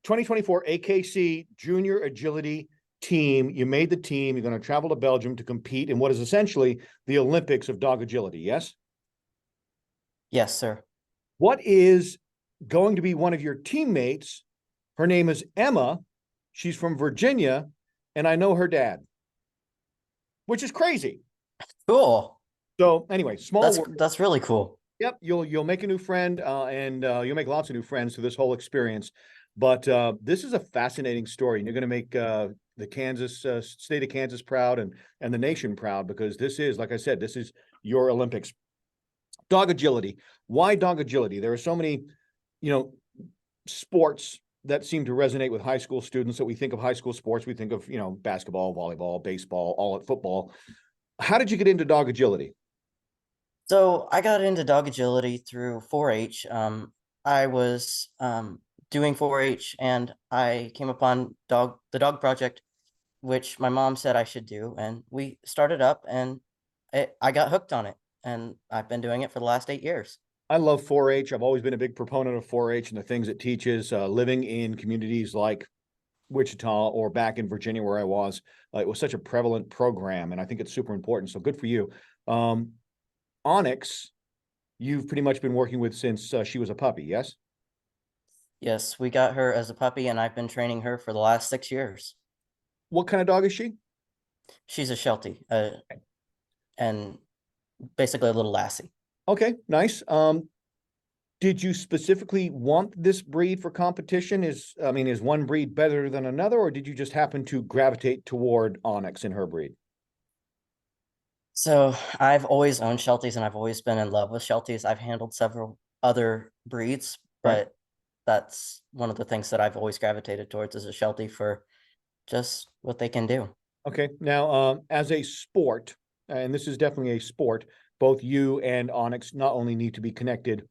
2024 AKC Junior Agility Team. You made the team. You're going to travel to Belgium to compete in what is essentially the Olympics of dog agility, yes? Yes, sir. What is going to be one of your teammates? Her name is Emma. She's from Virginia, and I know her dad, which is crazy. Cool. So anyway, small world. That's really cool. Yep, you'll make a new friend, and you'll make lots of new friends through this whole experience. But this is a fascinating story, and you're going to make the Kansas state of Kansas proud and the nation proud, because this is, like I said, this is your Olympics. Dog agility. Why dog agility? There are so many, sports that seem to resonate with high school students. That we think of high school sports, we think of basketball, volleyball, baseball, all at football. How did you get into dog agility? So I got into dog agility through 4-H. I was doing 4-H and I came upon the dog project, which my mom said I should do, and we started up, and I got hooked on it, and I've been doing it for the last 8 years. I love 4-H. I've always been a big proponent of 4-H and the things it teaches. Living in communities like Wichita or back in Virginia where I was, it was such a prevalent program, and I think it's super important. So good for you. Onyx, you've pretty much been working with since she was a puppy, yes? Yes, we got her as a puppy, and I've been training her for the last 6 years. What kind of dog is she? She's a Sheltie, and basically a little lassie. Okay, nice. Did you specifically want this breed for competition? Is one breed better than another, or did you just happen to gravitate toward Onyx in her breed? So I've always owned Shelties, and I've always been in love with Shelties. I've handled several other breeds, Right. but that's one of the things that I've always gravitated towards as a Sheltie for just what they can do. Okay. Now, as a sport, and this is definitely a sport, both you and Onyx not only need to be connected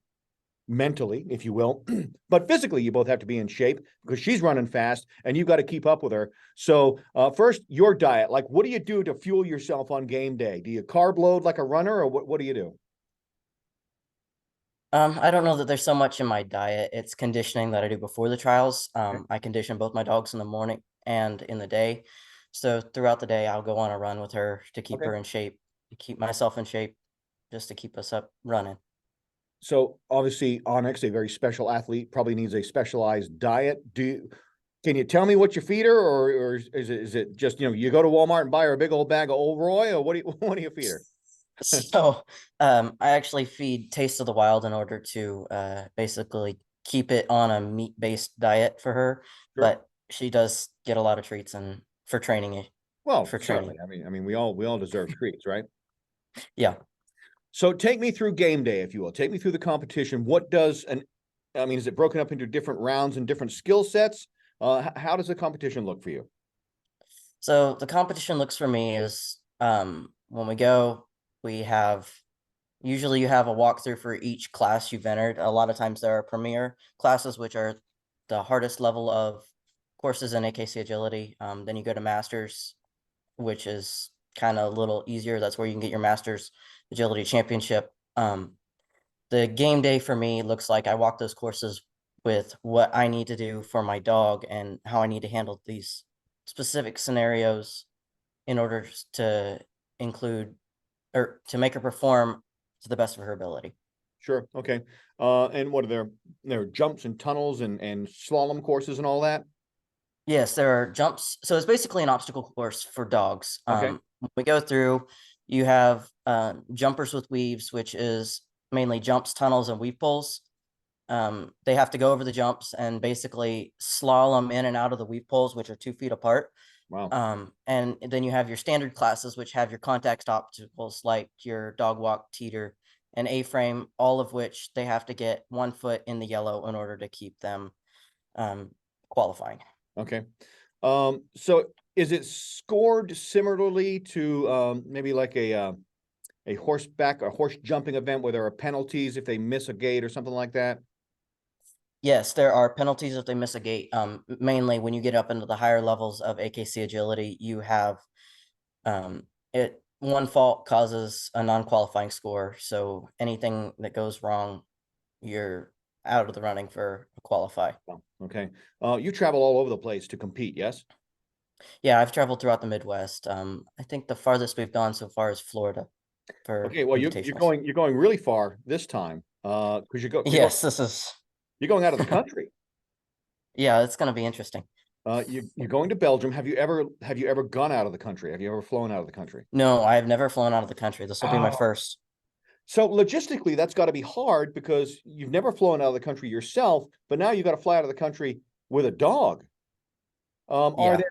mentally, if you will, but physically, you both have to be in shape because she's running fast and you've got to keep up with her. So first, your diet. Like, what do you do to fuel yourself on game day? Do you carb load like a runner, or what do you do? I don't know that there's so much in my diet. It's conditioning that I do before the trials. I condition both my dogs in the morning and in the day. So throughout the day, I'll go on a run with her to keep Okay. her in shape, to keep myself in shape, just to keep us up running. So obviously, Onyx, a very special athlete, probably needs a specialized diet. Can you tell me what you feed her, or is it just you go to Walmart and buy her a big old bag of Old Roy, or what do you what do you feed her? So I actually feed Taste of the Wild in order to basically keep it on a meat-based diet for her, Sure. but she does get a lot of treats and for training Well, for certainly. training. I mean, we all deserve treats, right? Yeah. So take me through game day, if you will. Take me through the competition. Is it broken up into different rounds and different skill sets? How does the competition look for you? So the competition looks for me is when we go, we have usually you have a walkthrough for each class you've entered. A lot of times there are premier classes, which are the hardest level of courses in AKC agility. Then you go to masters, which is kind of a little easier. That's where you can get your masters agility championship. The game day for me looks like I walk those courses with what I need to do for my dog and how I need to handle these specific scenarios in order to include or to make her perform to the best of her ability. Sure. Okay. And what are there jumps and tunnels and slalom courses and all that? Yes, there are jumps. So it's basically an obstacle course for dogs. Okay. When we go through, you have jumpers with weaves, which is mainly jumps, tunnels, and weave pulls. They have to go over the jumps and basically slalom in and out of the weave poles, which are 2 feet apart. Wow. And then you have your standard classes, which have your contact obstacles like your dog walk, teeter, and A-frame, all of which they have to get 1 foot in the yellow in order to keep them qualifying. Okay. So is it scored similarly to maybe like a horse jumping event where there are penalties if they miss a gate or something like that? Yes, there are penalties if they miss a gate. Mainly when you get up into the higher levels of AKC agility, you have one fault causes a non-qualifying score. So anything that goes wrong, you're out of the running for a qualify. Oh, okay. You travel all over the place to compete, yes? Yeah, I've traveled throughout the Midwest. I think the farthest we've gone so far is Florida for Okay, well, invitationals. you're going really far this time, because Yes, this is, you're going out of the country. yeah, it's going to be interesting. You're going to Belgium. Have you ever gone out of the country? Have you ever flown out of the country? No, I've never flown out of the country. This will be my Oh, first. so logistically, that's got to be hard because you've never flown out of the country yourself, but now you got to fly out of the country with a dog. Are Yeah. there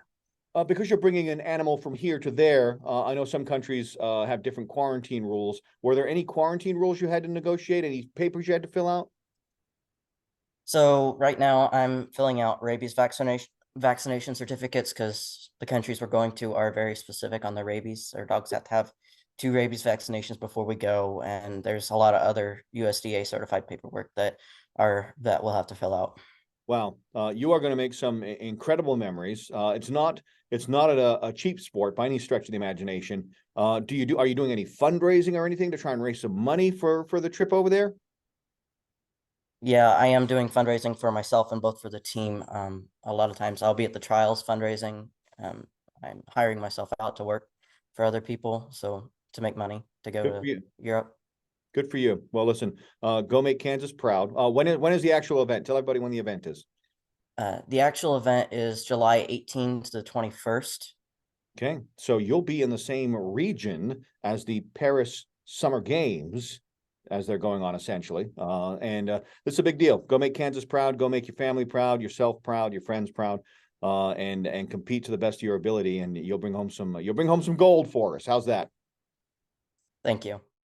because you're bringing an animal from here to there? I know some countries have different quarantine rules. Were there any quarantine rules you had to negotiate? Any papers you had to fill out? So right now I'm filling out rabies vaccination certificates because the countries we're going to are very specific on their rabies. Our dogs have to have 2 rabies vaccinations before we go, and there's a lot of other USDA certified paperwork that we'll have to fill out. Wow, you are going to make some incredible memories. It's not a cheap sport by any stretch of the imagination. Are you doing any fundraising or anything to try and raise some money for the trip over there? Yeah, I am doing fundraising for myself and both for the team. A lot of times I'll be at the trials fundraising. Um, I'm hiring myself out to work for other people, so to make money to go Good for to you. Europe. Good for you. Well, listen, go make Kansas proud. When is the actual event? Tell everybody when the event is. The actual event is July 18th to the 21st. Okay, so you'll be in the same region as the Paris Summer Games as they're going on essentially. And this is a big deal. Go make Kansas proud. Go make your family proud, yourself proud, your friends proud, and compete to the best of your ability. And you'll bring home some gold for us. How's that? Thank you.